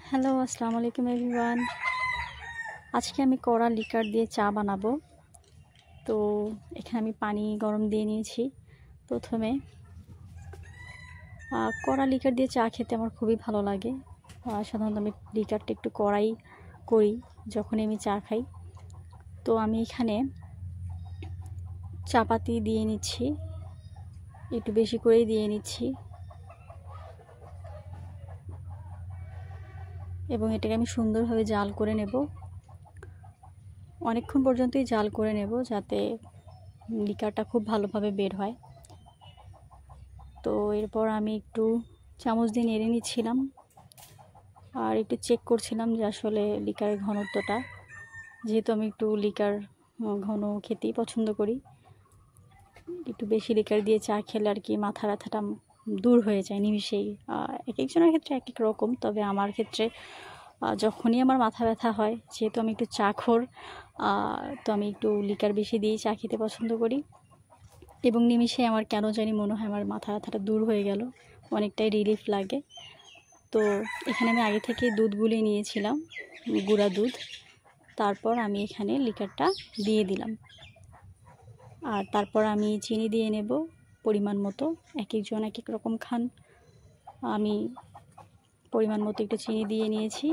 Hello, আসসালামু আলাইকুম everyone. আজকে আমি কড়া লিকার দিয়ে চা বানাবো। তো এখানে আমি পানি গরম দিয়ে নিয়েছি। প্রথমে কড়া লিকার দিয়ে চা খেতে আমার খুবই ভালো লাগে। সাধারণত আমি লিকারটা একটু কড়াই করি যখন আমি চা খাই। তো আমি এখানে চাপাতি দিয়ে নিচ্ছি, একটু বেশি করেই দিয়ে নিচ্ছি, এবং এটাকে আমি সুন্দরভাবে জাল করে নেব। অনেকক্ষণ পর্যন্তই জাল করে নেব যাতে লিকারটা খুব ভালোভাবে বের হয়। তো এরপর আমি একটু চামচ দিয়ে নেড়ে নিচ্ছিলাম আর একটু চেক করছিলাম যে আসলে লিকারের ঘনত্বটা, যেহেতু আমি একটু লিকার ঘন খেতেই পছন্দ করি। একটু বেশি লিকার দিয়ে চা খেলে আর কি মাথা ব্যথাটা দূর হয়ে যায় নিমিষেই। এক একজনের ক্ষেত্রে এক এক রকম, তবে আমার ক্ষেত্রে যখনই আমার মাথা ব্যথা হয়, যেহেতু আমি একটু চাখোর, তো আমি একটু লিকার বেশি দিয়েই চা খেতে পছন্দ করি এবং নিমিষে আমার কেন জানি মনে হয় আমার মাথা ব্যথাটা দূর হয়ে গেল, অনেকটাই রিলিফ লাগে। তো এখানে আমি আগে থেকে দুধ গুলিয়ে নিয়েছিলাম, গুঁড়া দুধ। তারপর আমি এখানে লিকারটা দিয়ে দিলাম আর তারপর আমি চিনি দিয়ে নেব পরিমাণ মতো। এক একজন এক এক রকম খান, আমি পরিমাণ মতো একটু চিনি দিয়ে নিয়েছি।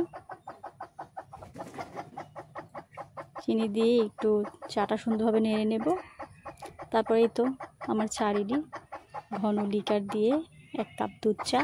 চিনি দিয়ে একটু চাটা সুন্দরভাবে নেড়ে নেব। তারপরেই তো আমার চা রেডি। ঘন লিকার দিয়ে 1 কাপ দুধ চা।